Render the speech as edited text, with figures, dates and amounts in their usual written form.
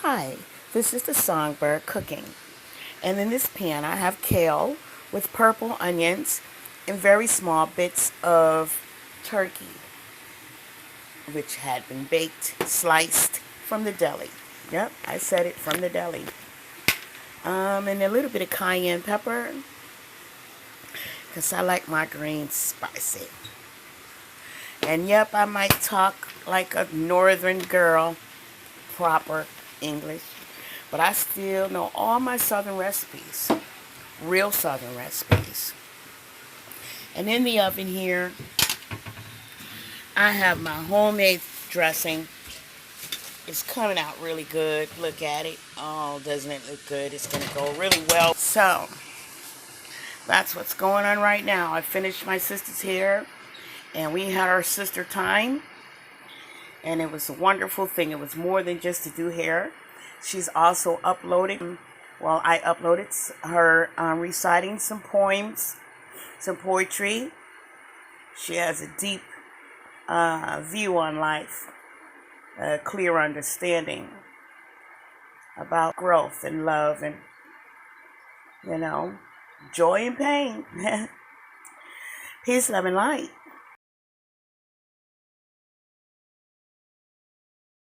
Hi, this is the Songbird cooking. And in this pan I have kale with purple onions and very small bits of turkey, which had been baked, sliced from the deli. Yep, I said it, from the deli. And a little bit of cayenne pepper, because I like my greens spicy. And yep, I might talk like a northern girl, proper English, but I still know all my southern recipes, real southern recipes. And in the oven here, I have my homemade dressing. It's coming out really good. Look at it. Oh, doesn't it look good? It's going to go really well. So, that's what's going on right now. I finished my sister's hair, and we had our sister time. And it was a wonderful thing. It was more than just to do hair. She's also uploaded, well, I uploaded her reciting some poems, some poetry. She has a deep view on life, a clear understanding about growth and love and, joy and pain. Peace, love, and light.